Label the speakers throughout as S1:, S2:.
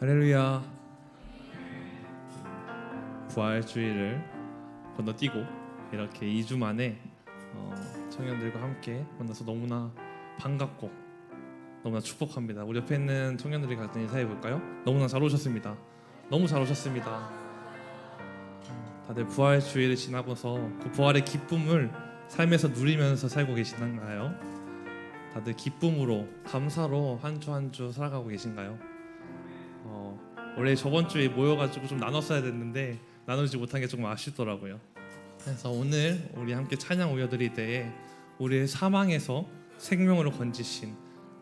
S1: 할렐루야. 부활주의를 건너뛰고 이렇게 2주 만에 청년들과 함께 만나서 너무나 반갑고 너무나 축복합니다. 우리 옆에 있는 청년들이 같이 인사해 볼까요? 너무나 잘 오셨습니다. 너무 잘 오셨습니다. 다들 부활주의를 지나고서 그 부활의 기쁨을 삶에서 누리면서 살고 계시나요? 다들 기쁨으로 감사로 한 주 한 주 살아가고 계신가요? 원래 저번 주에 모여가지고 좀 나눴어야 됐는데 나누지 못한 게 조금 아쉽더라고요. 그래서 오늘 우리 함께 찬양 올려드릴 때에 우리의 사망에서 생명으로 건지신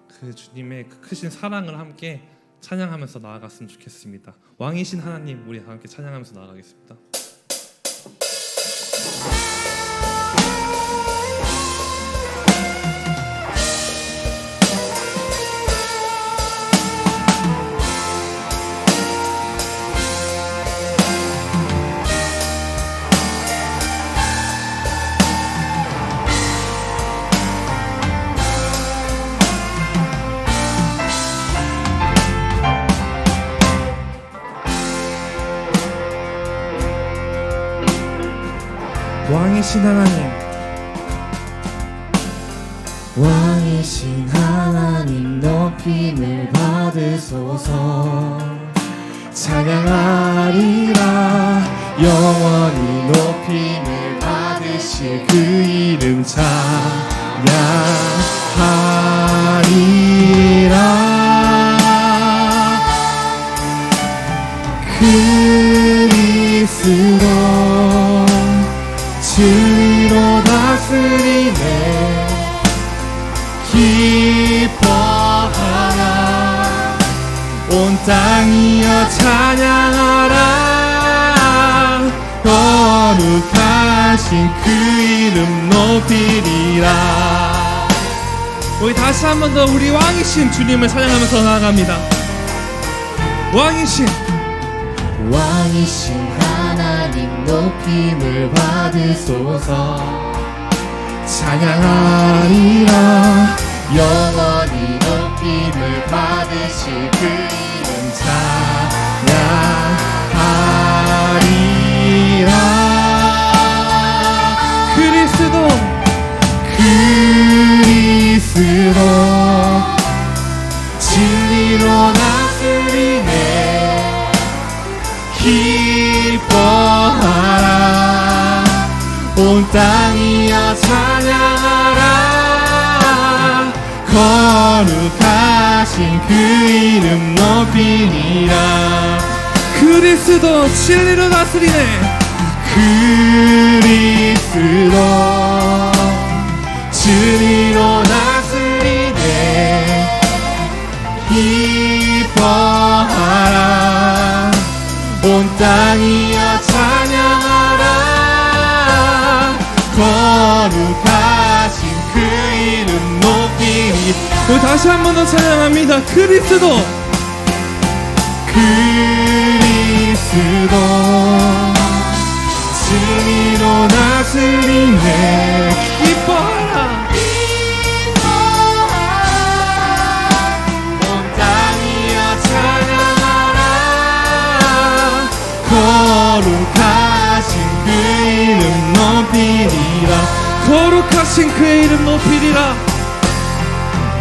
S1: 그 주님의 그 크신 사랑을 함께 찬양하면서 나아갔으면 좋겠습니다. 왕이신 하나님, 우리 함께 찬양하면서 나아가겠습니다. 왕이신 하나님,
S2: 왕이신 하나님 높임을 받으소서. 찬양하리라 영원히 높임을 받으실 그 이름 찬양하리라. 그리스도 주로 다스리네. 기뻐하라 온 땅이여 찬양하라. 거룩하신 그 이름 높이리라.
S1: 우리 다시 한 번 더 우리 왕이신 주님을 찬양하면서 나아갑니다. 왕이신
S2: 하나님 높임을 받으소서. 찬양하리라 영원히 높임을 받으실 그 이름 찬양하리라. 그리스도 진리로 다스리네. 기뻐하라 온 땅이여 찬양하라. 거룩하신 그 이름 높이니라.
S1: 그리스도 진리로 다스리네.
S2: 그리스도 진리로 다스리네. 기뻐하라 온 땅이여 찬양하라. 거룩하신 그 이름 높이니.
S1: 우리 다시 한 번 더 찬양합니다. 그리스도
S2: 진리로 다스리네.
S1: 기뻐하라
S2: 온 땅이여 찬양하라. 거룩하신 그 이름 높이리라.
S1: 거룩하신 그의 이름 높이리라.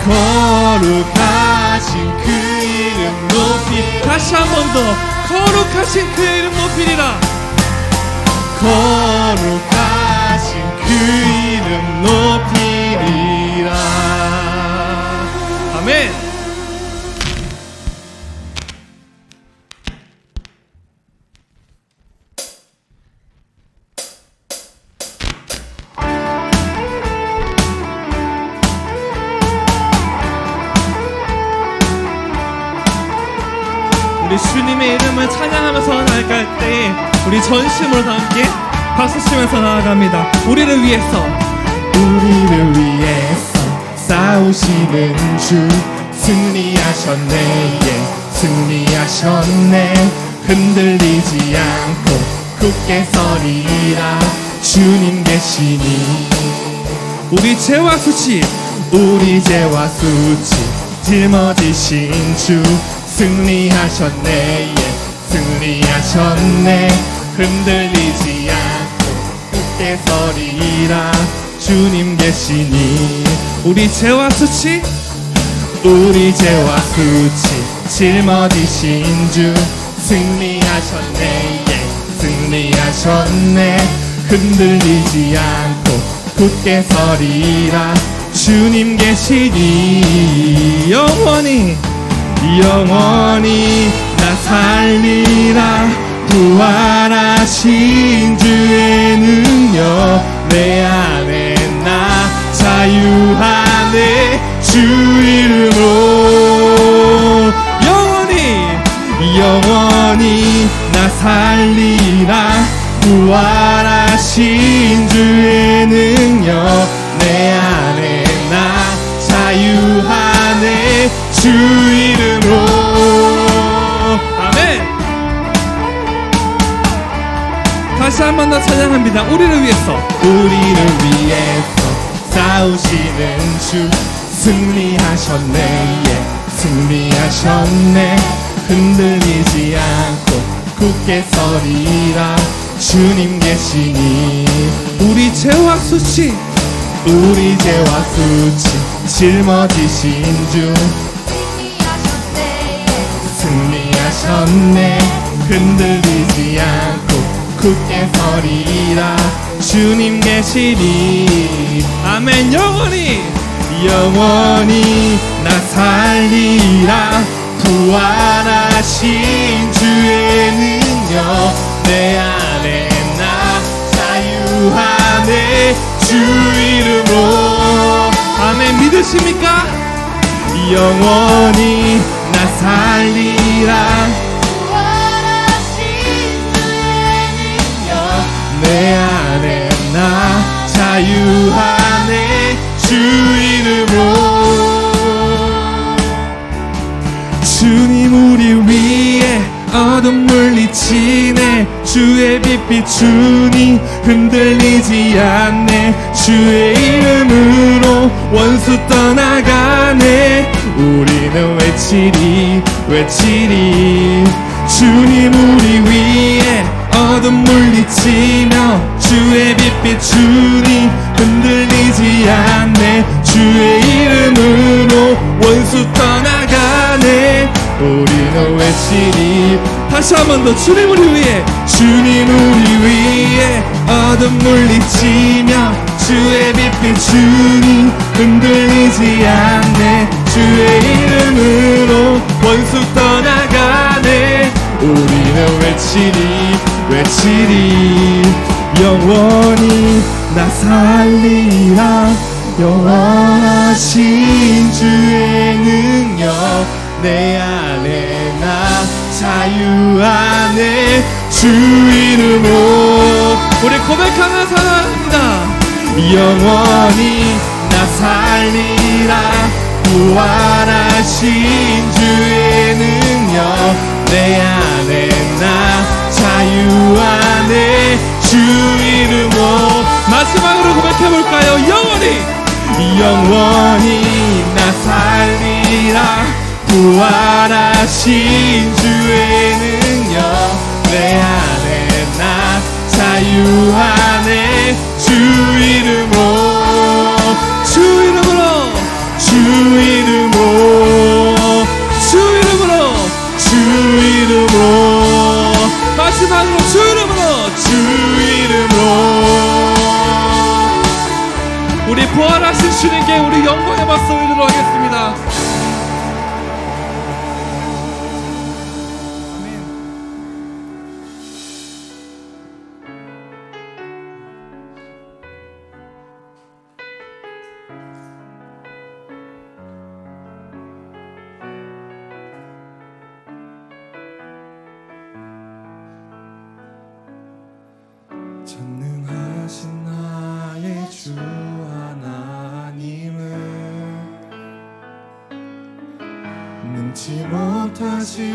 S2: 거룩하신 그 이름 높이.
S1: 다시 한 번 더 거룩하신 그의 이름 높이리라.
S2: 거룩하신 그 이름 높이리라.
S1: 아멘. 우리 주님의 이름을 찬양하면서 나아갈 때에 우리 전심으로 다 함께 박수치면서 나아갑니다. 우리를 위해서
S2: 싸우시는 주 승리하셨네. 승리하셨네. 흔들리지 않고 굳게 서리라. 주님 계시니
S1: 우리 죄와 수치
S2: 짊어지신 주 승리하셨네. 예, 승리하셨네. 흔들리지 않고 굳게 서리라. 주님 계시니
S1: 우리 죄와 수치
S2: 우리 죄와 수치 짊어지신 주. 승리하셨네. 예, 승리하셨네. 흔들리지 않고 굳게 서리라. 주님 계시니
S1: 영원히
S2: 영원히 나 살리라. 부활하신 주의 능력 내 안에 나 자유하네. 주 이름으로 영원히 나 살리라. 부활하신 주의 능력 내 안에 나 자유하네. 주 이름으로.
S1: 아멘. 다시 한 번 더 찬양합니다. 우리를 위해서
S2: 우리를 위해서 싸우시는 주. 승리하셨네. 예, 승리하셨네. 흔들리지 않고 굳게 서리라. 주님 계시니
S1: 우리 죄와 수치
S2: 우리 죄와 수치 짊어지신 주. 승리하셨네. 흔들리지 않고 굳게 서리라. 주님 계시니
S1: 아멘.
S2: 영원히 나 살리라. 부활하신 주의 능력 내 안에 나 자유하네. 주 이름으로.
S1: 아멘. 믿으십니까?
S2: 영원히 나 살리라. 내 안에 나 자유하네. 주 이름으로. 주님 우리 위에 어둠 물리치네. 주의 빛 비추니 흔들리지 않네. 주의 이름으로 원수 떠나가네. 우리는 외치리. 주님 우리 위에 어둠 물리치며 주의 빛 비추니 흔들리지 않네. 주의 이름으로 원수 떠나가네. 우리는 외치리.
S1: 다시 한 번 더 주님 우리 위해
S2: 주님 우리 위에 어둠 물리치며 주의 빛 비추니 흔들리지 않네. 주의 이름으로 원수 떠나가네. 우리는 외치리. 영원히 나 살리라. 영원하신 주의 능력 내 안에 나 자유하네. 주 이름으로.
S1: 우리 고백하며 살아갑니다.
S2: 영원히 나 살리라. 부활하신 주의 능력 내 안에 나 자유하네. 주 이름으로.
S1: 마지막으로 고백해볼까요?
S2: 영원히 나 살리라. 부활하신 주의 능력 내 안에 나 자유하네. 주 이름으로.
S1: 마지막으로 주 이름으로. 우리 부활하신 주님께 우리 영광의 박수 올리도록 하겠습니다.
S2: 전능하신 나의 주 하나님은 능치 못하실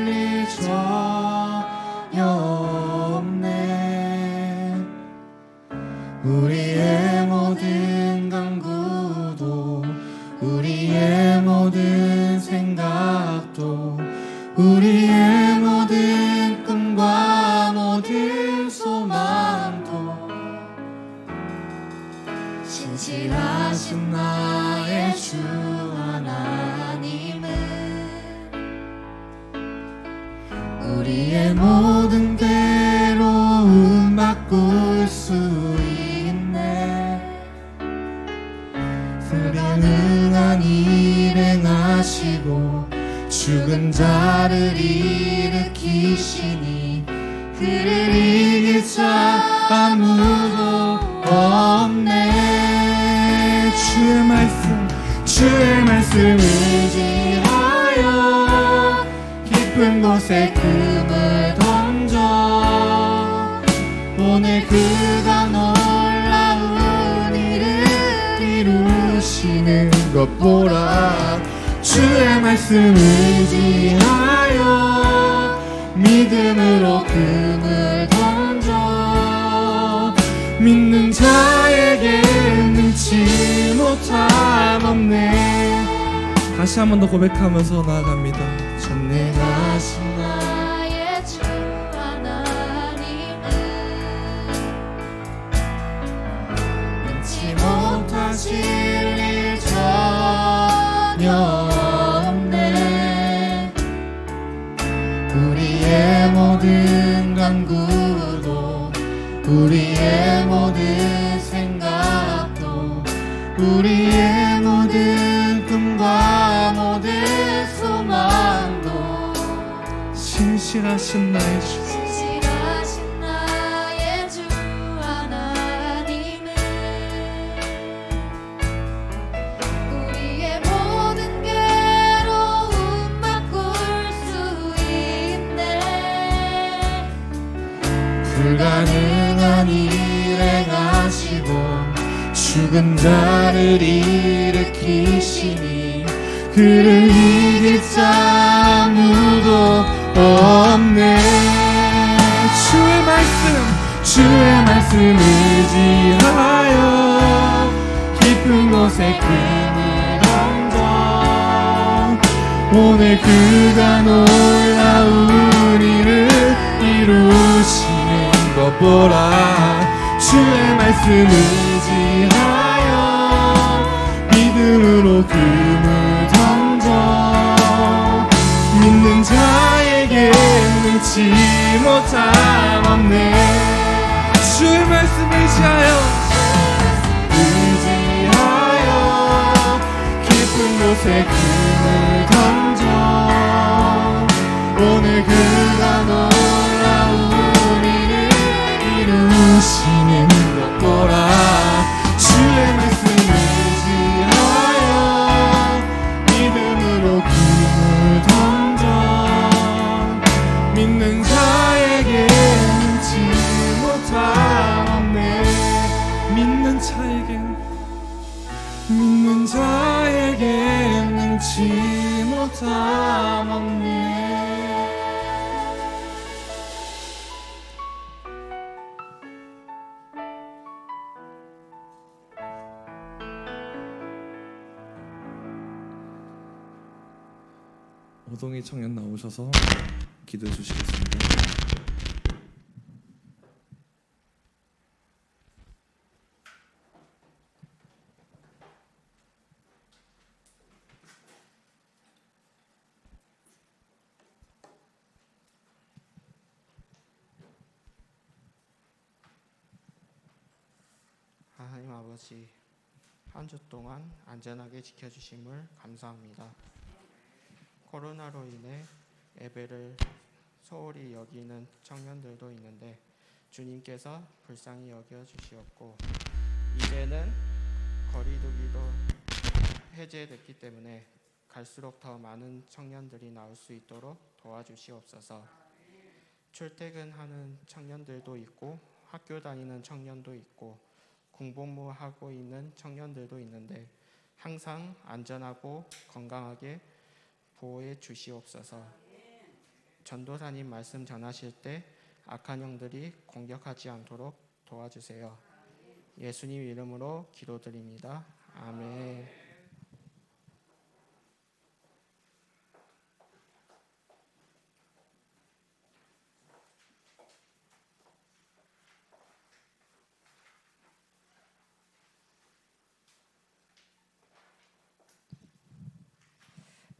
S2: 일 전혀 없네. 우리의 모든 강구도 우리의 모든 생각도 우리의 모든 괴로움 바꿀 수 있네. 불가능한 일 행하시고 죽은 자를 일으키시니 그를 이길 자 아무도 없네. 주의 말씀 의지하여 깊은 곳에 금을 던져 오늘 그가 놀라운 일을 이루시는 것 보라. 주의 말씀 의지하여 믿음으로 금을 던져 믿는 자에게 능치 못함 없네.
S1: 다시 한 번 더 고백하면서 나아갑니다.
S2: 전능하신
S3: 나의 주 하나님은
S2: 능치 못하실 일 전혀 없네. 우리의 모든 간구도 우리의 모든 생각도 우리의 모든 꿈과 모든 소망도
S1: 신실하신 나의 주,
S3: 신실하신 나의 주 하나님은 우리의 모든 괴로움 바꿀 수 있네.
S2: 불가능한 일 행하시고 죽은 자를 일으키시니 그를 이길 자 아무도 없네. 주의 말씀 의지하여 깊은 곳에 금을 던져 오늘 그가 놀라운 일을 이루시는 것 보라. 주의 말씀 의지하여 믿음으로 금을 던져 믿는 자에게 능치 못함 없네.
S1: 주의 말씀 의지하여
S2: 깊은 곳에 금을 던져 오늘 그가 놀라운 일을 이루시는 것 보라. 주의 말씀 의지하여 믿음으로 금을 던져 믿는 자에게 능치 못함 없네.
S1: 믿는 자에게
S2: 믿는 자에게 능치 못함 없네.
S1: 오동희 청년 나오셔서 기도해 주시겠습니다.
S4: 하나님 아버지, 한 주 동안 안전하게 지켜주심을 감사합니다. 코로나로 인해 예배를 소홀히 여기는 청년들도 있는데 주님께서 불쌍히 여겨주시었고 이제는 거리두기도 해제됐기 때문에 갈수록 더 많은 청년들이 나올 수 있도록 도와주시옵소서. 출퇴근하는 청년들도 있고 학교 다니는 청년도 있고 공복무하고 있는 청년들도 있는데 항상 안전하고 건강하게 보호해 주시옵소서. 전도사님 말씀 전하실 때 악한 영들이 공격하지 않도록 도와주세요. 예수님 이름으로 기도드립니다. 아멘.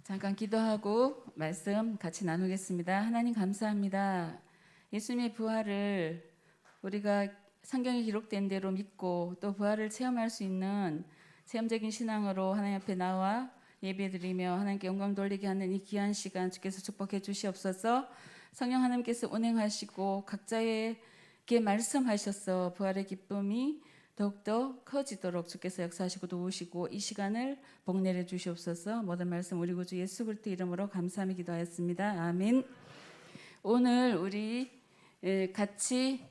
S5: 잠깐 기도하고 말씀 같이 나누겠습니다. 하나님 감사합니다. 예수님의 부활을 우리가 성경에 기록된 대로 믿고 또 부활을 체험할 수 있는 체험적인 신앙으로 하나님 앞에 나와 예배드리며 하나님께 영광 돌리게 하는 이 귀한 시간 주께서 축복해 주시옵소서. 성령 하나님께서 운행하시고 각자에게 말씀하셔서 부활의 기쁨이 더욱더 커지도록 주께서 역사하시고 도우시고 이 시간을 복내려 주시옵소서. 모든 말씀 우리 구주 예수 그리스도 이름으로 감사하며 기도하였습니다. 아멘. 오늘 우리 같이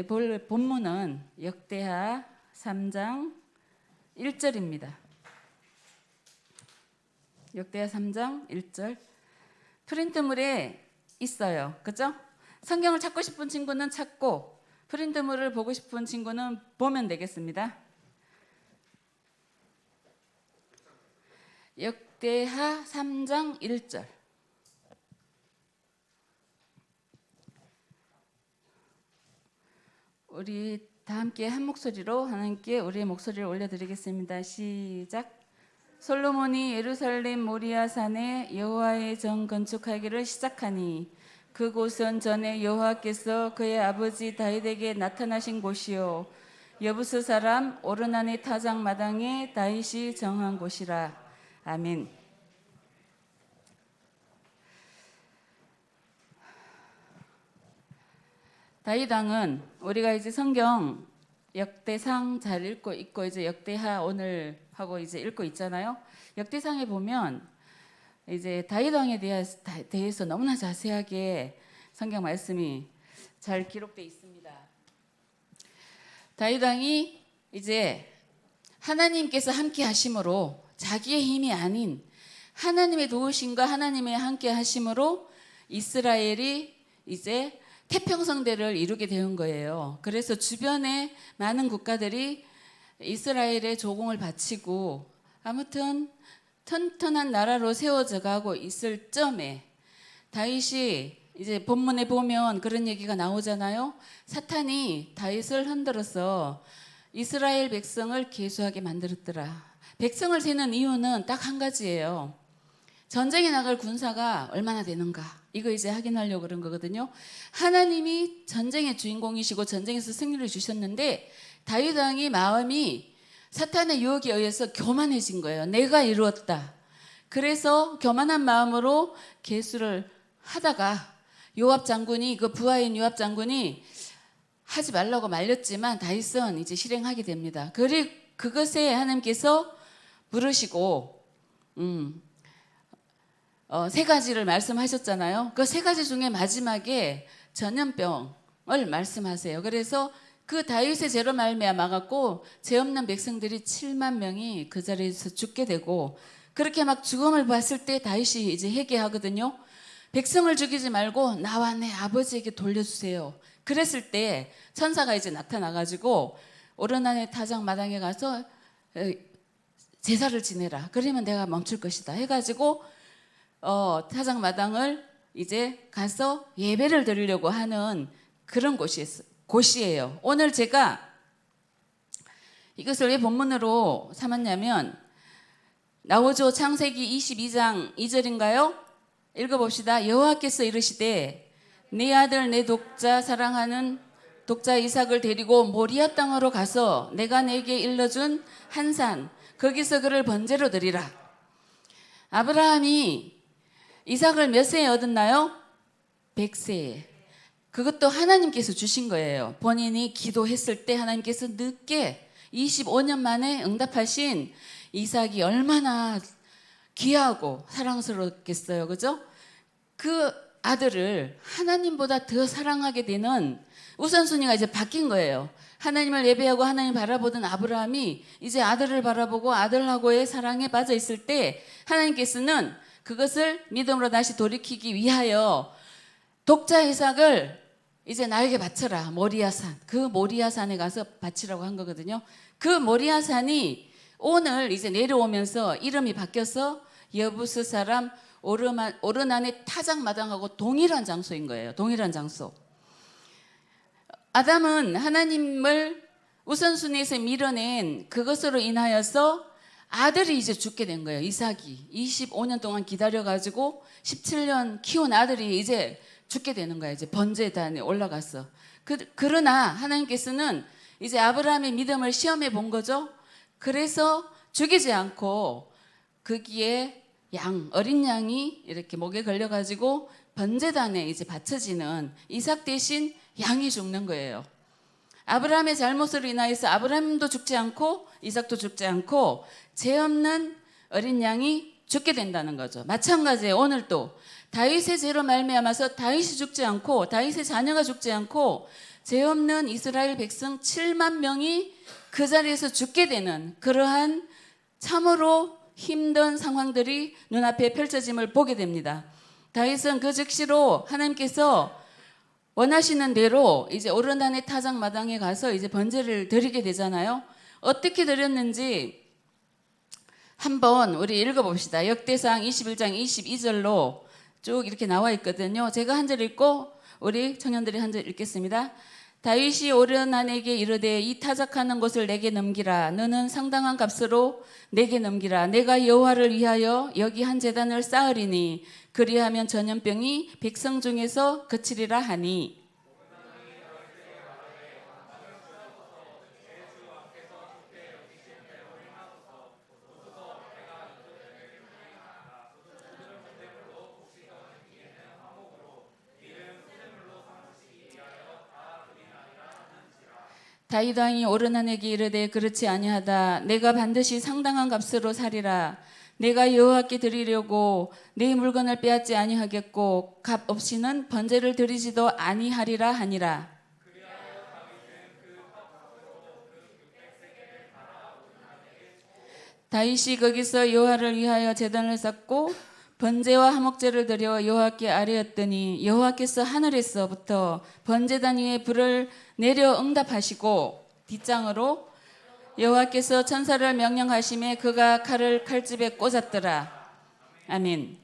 S5: 볼 본문은 역대하 3장 1절입니다. 역대하 3장 1절. 프린트물에 있어요. 그죠? 성경을 찾고 싶은 친구는 찾고 프린트물을 보고 싶은 친구는 보면 되겠습니다. 역대하 3장 1절. 우리 다 함께 한 목소리로 하나님께 우리의 목소리를 올려드리겠습니다. 시작. 솔로몬이 예루살렘 모리아 산에 여호와의 전 건축하기를 시작하니 그곳은 전에 여호와께서 그의 아버지 다윗에게 나타나신 곳이요 여부스 사람 오르난의 타작 마당에 다윗이 정한 곳이라. 아멘. 다윗 왕은 우리가 이제 성경 역대상 잘 읽고 있고 이제 역대하 오늘 하고 이제 읽고 있잖아요. 역대상에 보면 이제 다윗 왕에 대해서 너무나 자세하게 성경 말씀이 잘 기록되어 있습니다. 다윗 왕이 이제 하나님께서 함께 하심으로 자기의 힘이 아닌 하나님의 도우심과 하나님의 함께 하심으로 이스라엘이 이제 태평성대를 이루게 되는 거예요. 그래서 주변의 많은 국가들이 이스라엘의 조공을 바치고 아무튼 튼튼한 나라로 세워져 가고 있을 점에 다윗이 이제 본문에 보면 그런 얘기가 나오잖아요. 사탄이 다윗을 흔들어서 이스라엘 백성을 계수하게 만들었더라. 백성을 세는 이유는 딱 한 가지예요. 전쟁에 나갈 군사가 얼마나 되는가 이거 이제 확인하려고 그런 거거든요. 하나님이 전쟁의 주인공이시고 전쟁에서 승리를 주셨는데 다윗 왕이 마음이 사탄의 유혹에 의해서 교만해진 거예요. 내가 이루었다. 그래서 교만한 마음으로 계수를 하다가 요압 장군이 그 부하인 요압 장군이 하지 말라고 말렸지만 다윗은 이제 실행하게 됩니다. 그리고 그것에 하나님께서 부르시고 세 가지를 말씀하셨잖아요. 그 세 가지 중에 마지막에 전염병을 말씀하세요. 그래서 그 다윗의 죄로 말미암아 갖고 죄 없는 백성들이 7만 명이 그 자리에서 죽게 되고 그렇게 막 죽음을 봤을 때 다윗이 이제 회개하거든요. 백성을 죽이지 말고 나와 내 아버지에게 돌려주세요. 그랬을 때 천사가 이제 나타나가지고 오르난의 타작 마당에 가서 제사를 지내라. 그러면 내가 멈출 것이다. 해가지고 타작 마당을 이제 가서 예배를 드리려고 하는 그런 곳이에요. 오늘 제가 이것을 왜 본문으로 삼았냐면 나오죠. 창세기 22장 2절인가요? 읽어봅시다. 여호와께서 이르시되 내 아들 내 독자 사랑하는 독자 이삭을 데리고 모리아 땅으로 가서 내가 내게 일러준 한 산 거기서 그를 번제로 드리라. 아브라함이 이삭을 몇 세에 얻었나요? 100세에. 그것도 하나님께서 주신 거예요. 본인이 기도했을 때 하나님께서 늦게 25년 만에 응답하신 이삭이 얼마나 귀하고 사랑스럽겠어요. 그죠? 그 아들을 하나님보다 더 사랑하게 되는 우선순위가 이제 바뀐 거예요. 하나님을 예배하고 하나님 바라보던 아브라함이 이제 아들을 바라보고 아들하고의 사랑에 빠져 있을 때 하나님께서는 그것을 믿음으로 다시 돌이키기 위하여 독자 이삭을 이제 나에게 바쳐라. 모리아산. 그 모리아산에 가서 바치라고 한 거거든요. 그 모리아산이 오늘 이제 내려오면서 이름이 바뀌어서 여부스 사람 오르난의 타작 마당하고 동일한 장소인 거예요. 동일한 장소. 아담은 하나님을 우선순위에서 밀어낸 그것으로 인하여서 아들이 이제 죽게 된 거예요. 이삭이 25년 동안 기다려가지고 17년 키운 아들이 이제 죽게 되는 거예요. 이제 번제단에 올라갔어. 그러나 하나님께서는 이제 아브라함의 믿음을 시험해 본 거죠. 그래서 죽이지 않고 거기에 어린 양이 이렇게 목에 걸려가지고 번제단에 이제 바쳐지는 이삭 대신 양이 죽는 거예요. 아브라함의 잘못으로 인하여서 아브라함도 죽지 않고 이삭도 죽지 않고 죄 없는 어린 양이 죽게 된다는 거죠. 마찬가지예요. 오늘도 다윗의 죄로 말미암아서 다윗이 죽지 않고 다윗의 자녀가 죽지 않고 죄 없는 이스라엘 백성 7만 명이 그 자리에서 죽게 되는 그러한 참으로 힘든 상황들이 눈앞에 펼쳐짐을 보게 됩니다. 다윗은 그 즉시로 하나님께서 원하시는 대로 이제 오르난의 타작 마당에 가서 이제 번제를 드리게 되잖아요. 어떻게 드렸는지 한번 우리 읽어봅시다. 역대상 21장 22절로 쭉 이렇게 나와 있거든요. 제가 한 절 읽고 우리 청년들이 한 절 읽겠습니다. 다윗이 오르난에게 이르되 이 타작하는 곳을 내게 넘기라. 너는 상당한 값으로 내게 넘기라. 내가 여호와를 위하여 여기 한 제단을 쌓으리니 그리하면 전염병이 백성 중에서 그치리라 하니. 다윗 왕이 오르난에게 이르되 그렇지 아니하다. 내가 반드시 상당한 값으로 사리라. 내가 여호와께 드리려고 네 물건을 빼앗지 아니하겠고 값 없이는 번제를 드리지도 아니하리라 하니라. 다윗이 거기서 여호와를 위하여 제단을 쌓고 번제와 화목제를 드려 여호와께 아뢰었더니 여호와께서 하늘에서부터 번제단 위에 불을 내려 응답하시고 뒷장으로 여호와께서 천사를 명령하심에 그가 칼을 칼집에 꽂았더라. 아멘.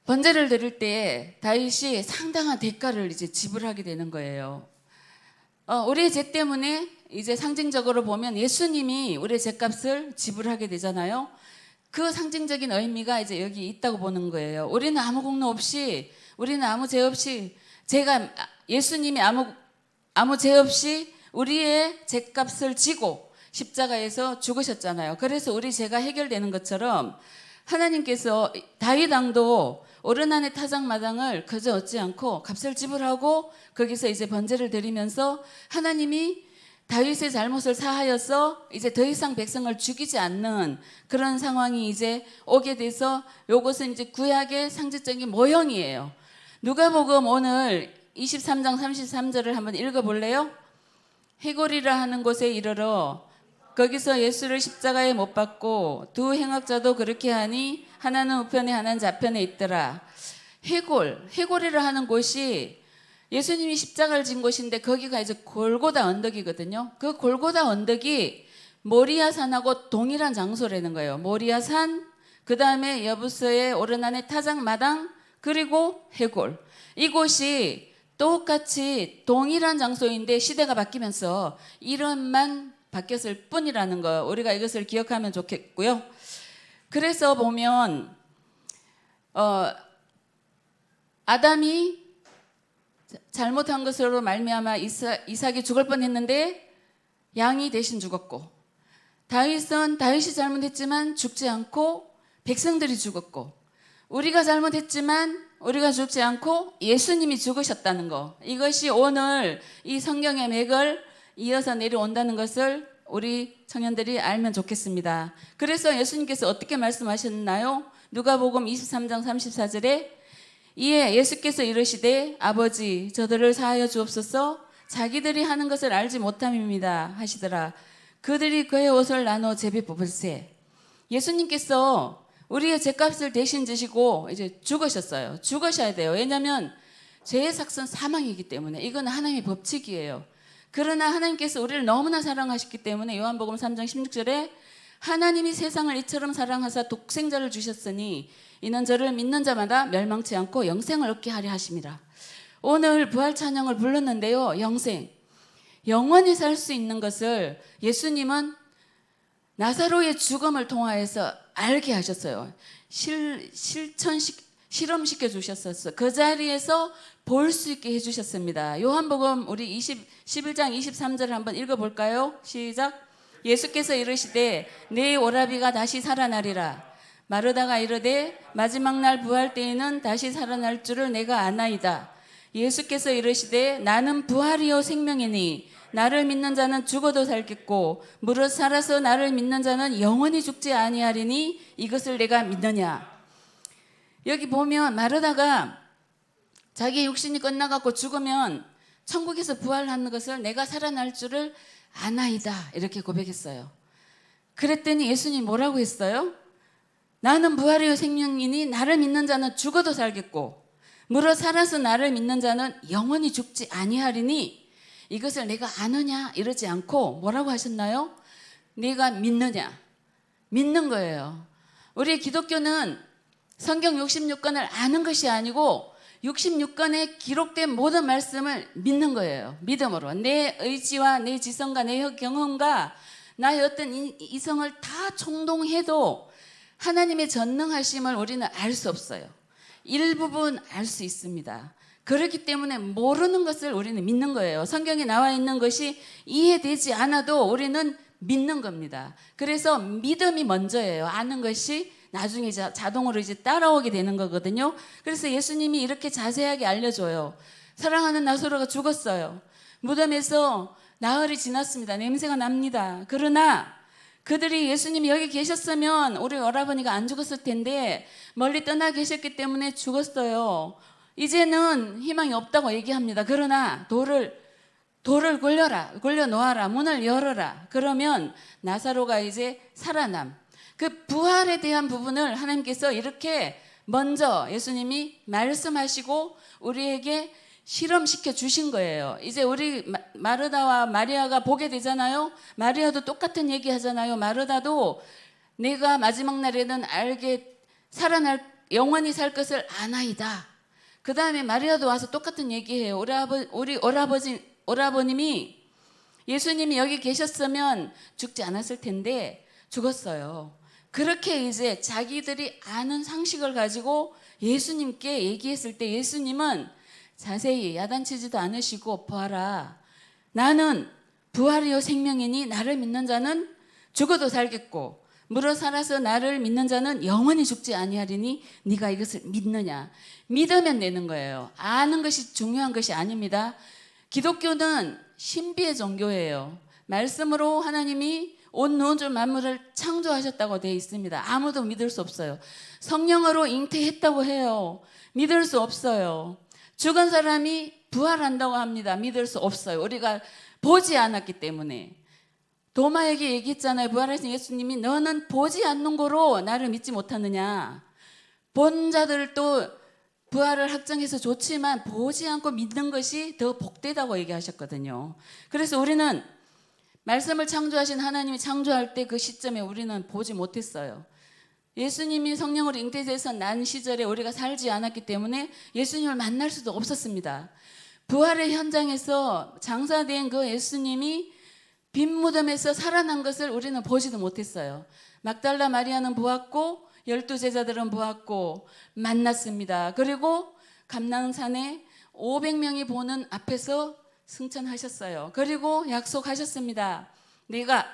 S5: 번제를 드릴 때 다윗이 상당한 대가를 이제 지불하게 되는 거예요. 우리의 죄 때문에 이제 상징적으로 보면 예수님이 우리의 죄값을 지불하게 되잖아요. 그 상징적인 의미가 이제 여기 있다고 보는 거예요. 우리는 아무 공로 없이, 우리는 아무 죄 없이, 예수님이 아무 죄 없이 우리의 죄값을 지고 십자가에서 죽으셨잖아요. 그래서 우리 죄가 해결되는 것처럼 하나님께서 다윗 왕도 오르난의 타작 마당을 그저 얻지 않고 값을 지불하고 거기서 이제 번제를 드리면서 하나님이 다윗의 잘못을 사하여서 이제 더 이상 백성을 죽이지 않는 그런 상황이 이제 오게 돼서 요것은 이제 구약의 상징적인 모형이에요. 누가복음 오늘 23장 33절을 한번 읽어볼래요? 해골이라 하는 곳에 이르러 거기서 예수를 십자가에 못 박고 두 행악자도 그렇게 하니 하나는 우편에 하나는 좌편에 있더라. 해골이라 하는 곳이 예수님이 십자가를 진 곳인데 거기가 이제 골고다 언덕이거든요. 그 골고다 언덕이 모리아 산하고 동일한 장소라는 거예요. 모리아 산, 그 다음에 여부서의 오르난의 타작 마당, 그리고 해골. 이곳이 똑같이 동일한 장소인데 시대가 바뀌면서 이름만 바뀌었을 뿐이라는 거, 우리가 이것을 기억하면 좋겠고요. 그래서 보면 아담이 잘못한 것으로 말미암아 이삭이 죽을 뻔했는데 양이 대신 죽었고, 다윗이 잘못했지만 죽지 않고 백성들이 죽었고, 우리가 잘못했지만 우리가 죽지 않고 예수님이 죽으셨다는 거, 이것이 오늘 이 성경의 맥을 이어서 내려온다는 것을 우리 청년들이 알면 좋겠습니다. 그래서 예수님께서 어떻게 말씀하셨나요? 누가복음 23장 34절에 이에 예수께서 이르시되 아버지 저들을 사하여 주옵소서 자기들이 하는 것을 알지 못함입니다 하시더라. 그들이 그의 옷을 나눠 제비 뽑을세. 예수님께서 우리의 죄값을 대신 지시고 이제 죽으셨어요. 죽으셔야 돼요. 왜냐하면 죄의 삭은 사망이기 때문에 이건 하나님의 법칙이에요. 그러나 하나님께서 우리를 너무나 사랑하셨기 때문에 요한복음 3장 16절에 하나님이 세상을 이처럼 사랑하사 독생자를 주셨으니 이는 저를 믿는 자마다 멸망치 않고 영생을 얻게 하려 하심이라. 오늘 부활 찬양을 불렀는데요. 영생, 영원히 살 수 있는 것을 예수님은 나사로의 죽음을 통하여서 알게 하셨어요. 실험시켜 주셨었어요. 그 자리에서 볼 수 있게 해주셨습니다. 요한복음 우리 11장 23절을 한번 읽어볼까요? 시작. 예수께서 이르시되 내 오라비가 다시 살아나리라. 마르다가 이르되 마지막 날 부활 때에는 다시 살아날 줄을 내가 아나이다. 예수께서 이르시되 나는 부활이요 생명이니 나를 믿는 자는 죽어도 살겠고 무릇 살아서 나를 믿는 자는 영원히 죽지 아니하리니 이것을 내가 믿느냐. 여기 보면 마르다가 자기 육신이 끝나갖고 죽으면 천국에서 부활하는 것을 내가 살아날 줄을 아나이다 이렇게 고백했어요. 그랬더니 예수님 뭐라고 했어요? 나는 부활이요 생명이니 나를 믿는 자는 죽어도 살겠고 무릇 살아서 나를 믿는 자는 영원히 죽지 아니하리니 이것을 내가 아느냐 이러지 않고 뭐라고 하셨나요? 네가 믿느냐. 믿는 거예요. 우리 기독교는 성경 66권을 아는 것이 아니고 66권에 기록된 모든 말씀을 믿는 거예요. 믿음으로. 내 의지와 내 지성과 내 경험과 나의 어떤 이성을 다 총동해도 하나님의 전능하심을 우리는 알 수 없어요. 일부분 알 수 있습니다. 그렇기 때문에 모르는 것을 우리는 믿는 거예요. 성경에 나와 있는 것이 이해되지 않아도 우리는 믿는 겁니다. 그래서 믿음이 먼저예요. 아는 것이 나중에 자동으로 이제 따라오게 되는 거거든요. 그래서 예수님이 이렇게 자세하게 알려줘요. 사랑하는 나사로가 죽었어요. 무덤에서 나흘이 지났습니다. 냄새가 납니다. 그러나 그들이 예수님이 여기 계셨으면 우리 오라버니가 안 죽었을 텐데 멀리 떠나 계셨기 때문에 죽었어요. 이제는 희망이 없다고 얘기합니다. 그러나 돌을 굴려 놓아라. 문을 열어라. 그러면 나사로가 이제 살아남. 그 부활에 대한 부분을 하나님께서 이렇게 먼저 예수님이 말씀하시고 우리에게 실험시켜 주신 거예요. 이제 우리 마르다와 마리아가 보게 되잖아요. 마리아도 똑같은 얘기 하잖아요. 마르다도 내가 마지막 날에는 영원히 살 것을 아나이다. 그 다음에 마리아도 와서 똑같은 얘기해요. 우리 오라버님이 예수님이 여기 계셨으면 죽지 않았을 텐데 죽었어요. 그렇게 이제 자기들이 아는 상식을 가지고 예수님께 얘기했을 때 예수님은 자세히 야단치지도 않으시고 보아라. 나는 부활이요 생명이니 나를 믿는 자는 죽어도 살겠고 무릇 살아서 나를 믿는 자는 영원히 죽지 아니하리니 네가 이것을 믿느냐. 믿으면 되는 거예요. 아는 것이 중요한 것이 아닙니다. 기독교는 신비의 종교예요. 말씀으로 하나님이 온 우주 만물을 창조하셨다고 되어 있습니다. 아무도 믿을 수 없어요. 성령으로 잉태했다고 해요. 믿을 수 없어요. 죽은 사람이 부활한다고 합니다. 믿을 수 없어요. 우리가 보지 않았기 때문에. 도마에게 얘기했잖아요. 부활하신 예수님이 너는 보지 않는 거로 나를 믿지 못하느냐. 본 자들도 부활을 확정해서 좋지만 보지 않고 믿는 것이 더 복되다고 얘기하셨거든요. 그래서 우리는 말씀을 창조하신 하나님이 창조할 때 그 시점에 우리는 보지 못했어요. 예수님이 성령으로 잉태돼서 난 시절에 우리가 살지 않았기 때문에 예수님을 만날 수도 없었습니다. 부활의 현장에서 장사된 그 예수님이 빈 무덤에서 살아난 것을 우리는 보지도 못했어요. 막달라 마리아는 보았고 12제자들은 보았고 만났습니다. 그리고 감람산에 500명이 보는 앞에서 승천하셨어요. 그리고 약속하셨습니다. 네가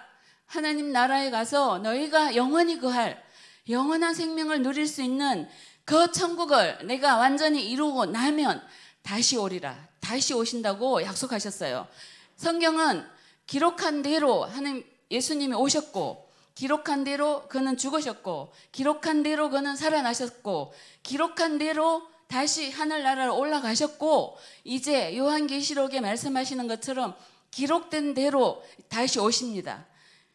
S5: 하나님 나라에 가서 너희가 영원히 거할 영원한 생명을 누릴 수 있는 그 천국을 내가 완전히 이루고 나면 다시 오리라. 다시 오신다고 약속하셨어요. 성경은 기록한 대로 하나님 예수님이 오셨고 기록한 대로 그는 죽으셨고 기록한 대로 그는 살아나셨고 기록한 대로 다시 하늘나라로 올라가셨고 이제 요한계시록에 말씀하시는 것처럼 기록된 대로 다시 오십니다.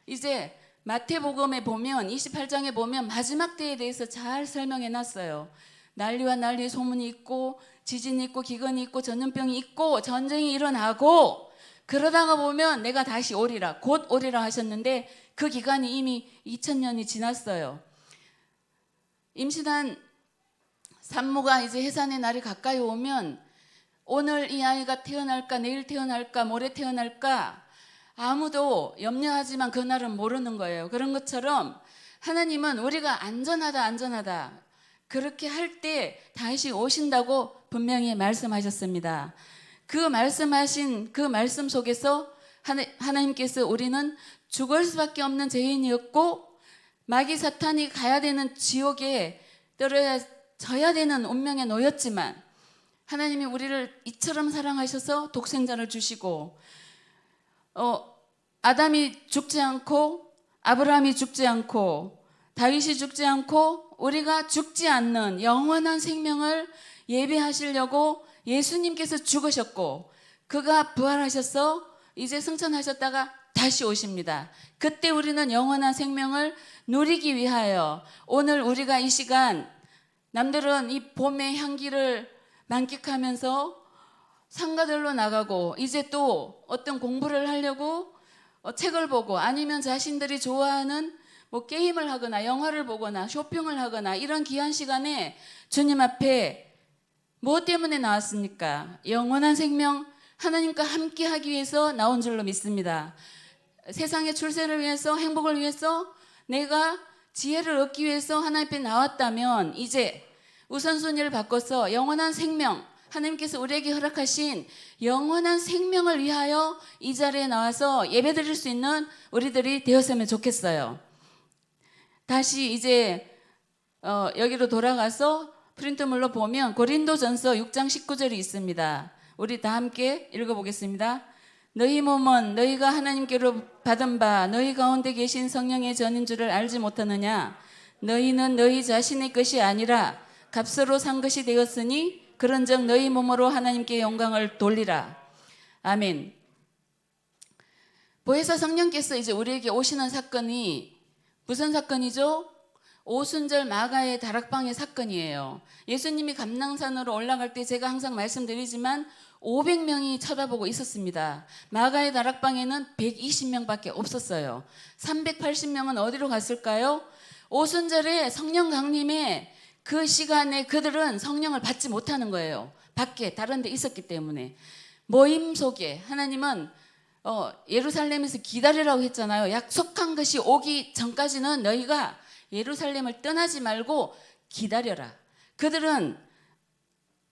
S5: 이제 마태복음에 보면 28장에 보면 마지막 때에 대해서 잘 설명해 놨어요. 난리와 난리의 소문이 있고 지진이 있고 기근이 있고 전염병이 있고 전쟁이 일어나고 그러다가 보면 내가 다시 오리라 곧 오리라 하셨는데 그 기간이 이미 2000년이 지났어요. 임신한 산모가 이제 해산의 날이 가까이 오면 오늘 이 아이가 태어날까 내일 태어날까 모레 태어날까 아무도 염려하지만 그날은 모르는 거예요. 그런 것처럼 하나님은 우리가 안전하다 그렇게 할 때 다시 오신다고 분명히 말씀하셨습니다. 그 말씀하신 그 말씀 속에서 하나님께서 우리는 죽을 수밖에 없는 죄인이었고 마귀 사탄이 가야 되는 지옥에 떨어져야 되는 운명에 놓였지만 하나님이 우리를 이처럼 사랑하셔서 독생자를 주시고 아담이 죽지 않고 아브라함이 죽지 않고 다윗이 죽지 않고 우리가 죽지 않는 영원한 생명을 예비하시려고 예수님께서 죽으셨고 그가 부활하셔서 이제 승천하셨다가 다시 오십니다. 그때 우리는 영원한 생명을 누리기 위하여 오늘 우리가 이 시간 남들은 이 봄의 향기를 만끽하면서 상가들로 나가고 이제 또 어떤 공부를 하려고 책을 보고 아니면 자신들이 좋아하는 뭐 게임을 하거나 영화를 보거나 쇼핑을 하거나 이런 귀한 시간에 주님 앞에 무엇 때문에 나왔습니까? 영원한 생명 하나님과 함께 하기 위해서 나온 줄로 믿습니다. 세상의 출세를 위해서 행복을 위해서 내가 지혜를 얻기 위해서 하나님 앞에 나왔다면 이제 우선순위를 바꿔서 영원한 생명 하나님께서 우리에게 허락하신 영원한 생명을 위하여 이 자리에 나와서 예배드릴 수 있는 우리들이 되었으면 좋겠어요. 다시 이제 여기로 돌아가서 프린트물로 보면 고린도전서 6장 19절이 있습니다. 우리 다 함께 읽어보겠습니다. 너희 몸은 너희가 하나님께로 받은 바 너희 가운데 계신 성령의 전인 줄을 알지 못하느냐? 너희는 너희 자신의 것이 아니라 값으로 산 것이 되었으니 그런즉 너희 몸으로 하나님께 영광을 돌리라. 아멘. 보혜사 성령께서 이제 우리에게 오시는 사건이 무슨 사건이죠? 오순절 마가의 다락방의 사건이에요. 예수님이 감람산으로 올라갈 때 제가 항상 말씀드리지만 500명이 쳐다보고 있었습니다. 마가의 다락방에는 120명밖에 없었어요. 380명은 어디로 갔을까요? 오순절에 성령 강림에 그 시간에 그들은 성령을 받지 못하는 거예요. 밖에 다른 데 있었기 때문에. 모임 속에 하나님은 예루살렘에서 기다리라고 했잖아요. 약속한 것이 오기 전까지는 너희가 예루살렘을 떠나지 말고 기다려라. 그들은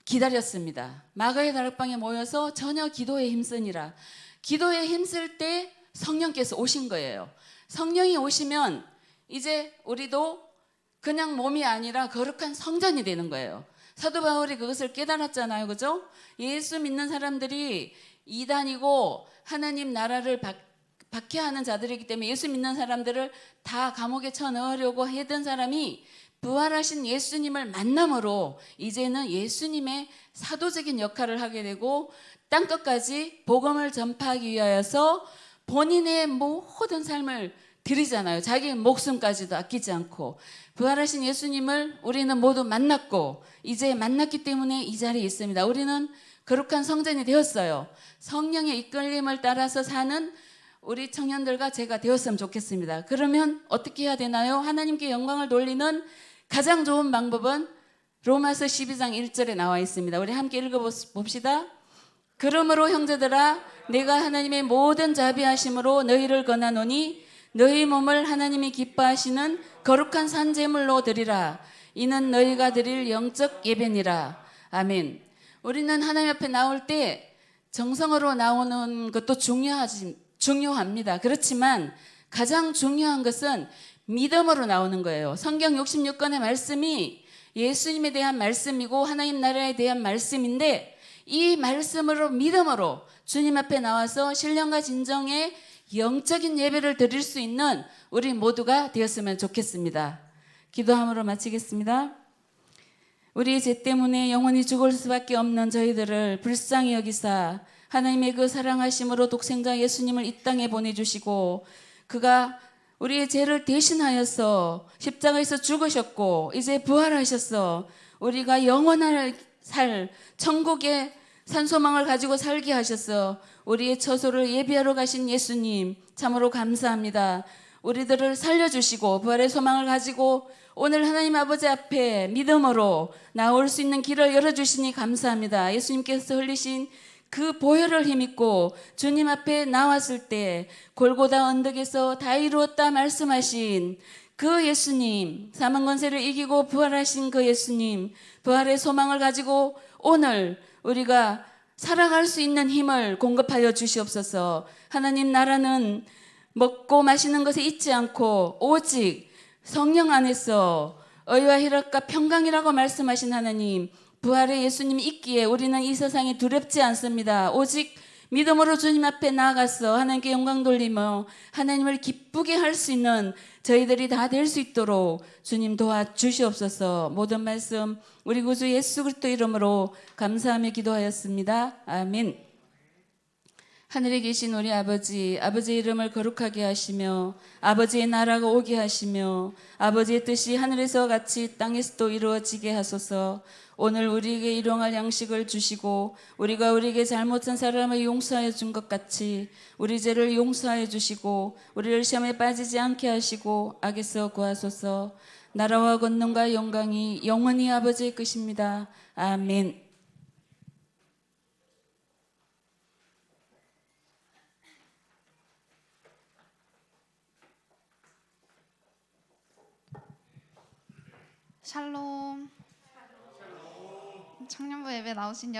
S5: 기다렸습니다. 마가의 다락방에 모여서 전혀 기도에 힘쓰니라. 기도에 힘쓸 때 성령께서 오신 거예요. 성령이 오시면 이제 우리도 그냥 몸이 아니라 거룩한 성전이 되는 거예요. 사도 바울이 그것을 깨달았잖아요. 그죠? 예수 믿는 사람들이 이단이고 하나님 나라를 박해하는 자들이기 때문에 예수 믿는 사람들을 다 감옥에 쳐넣으려고 했던 사람이 부활하신 예수님을 만남으로 이제는 예수님의 사도적인 역할을 하게 되고 땅끝까지 복음을 전파하기 위하여서 본인의 모든 삶을 드리잖아요. 자기의 목숨까지도 아끼지 않고 부활하신 예수님을 우리는 모두 만났고 이제 만났기 때문에 이 자리에 있습니다. 우리는 거룩한 성전이 되었어요. 성령의 이끌림을 따라서 사는 우리 청년들과 제가 되었으면 좋겠습니다. 그러면 어떻게 해야 되나요? 하나님께 영광을 돌리는 가장 좋은 방법은 로마서 12장 1절에 나와 있습니다. 우리 함께 읽어봅시다. 그러므로 형제들아 내가 하나님의 모든 자비하심으로 너희를 권하노니 너희 몸을 하나님이 기뻐하시는 거룩한 산제물로 드리라. 이는 너희가 드릴 영적 예배니라. 아멘. 우리는 하나님 앞에 나올 때 정성으로 나오는 것도 중요합니다. 그렇지만 가장 중요한 것은 믿음으로 나오는 거예요. 성경 66권의 말씀이 예수님에 대한 말씀이고 하나님 나라에 대한 말씀인데 이 말씀으로 믿음으로 주님 앞에 나와서 신령과 진정의 영적인 예배를 드릴 수 있는 우리 모두가 되었으면 좋겠습니다. 기도함으로 마치겠습니다. 우리의 죄 때문에 영원히 죽을 수밖에 없는 저희들을 불쌍히 여기사 하나님의 그 사랑하심으로 독생자 예수님을 이 땅에 보내주시고 그가 우리의 죄를 대신하여서 십자가에서 죽으셨고 이제 부활하셔서 우리가 영원할 살 천국의 산소망을 가지고 살게 하셔서 우리의 처소를 예비하러 가신 예수님 참으로 감사합니다. 우리들을 살려주시고 부활의 소망을 가지고 오늘 하나님 아버지 앞에 믿음으로 나올 수 있는 길을 열어주시니 감사합니다. 예수님께서 흘리신 그 보혈을 힘입고 주님 앞에 나왔을 때 골고다 언덕에서 다 이루었다 말씀하신 그 예수님, 사망 권세를 이기고 부활하신 그 예수님, 부활의 소망을 가지고 오늘 우리가 살아갈 수 있는 힘을 공급하여 주시옵소서. 하나님 나라는 먹고 마시는 것에 있지 않고 오직 성령 안에서 의와 희락과 평강이라고 말씀하신 하나님, 부활의 예수님이 있기에 우리는 이 세상에 두렵지 않습니다. 오직 믿음으로 주님 앞에 나아가서 하나님께 영광 돌리며 하나님을 기쁘게 할 수 있는 저희들이 다 될 수 있도록 주님 도와주시옵소서. 모든 말씀 우리 구주 예수 그리스도 이름으로 감사하며 기도하였습니다. 아멘. 하늘에 계신 우리 아버지, 아버지의 이름을 거룩하게 하시며 아버지의 나라가 오게 하시며 아버지의 뜻이 하늘에서 같이 땅에서도 이루어지게 하소서. 오늘 우리에게 일용할 양식을 주시고 우리가 우리에게 잘못한 사람을 용서하여 준 것 같이 우리 죄를 용서하여 주시고 우리를 시험에 빠지지 않게 하시고 악에서 구하소서. 나라와 권능과 영광이 영원히 아버지의 것입니다. 아멘.
S3: 샬롬. 청년부 예배 나오신 여러분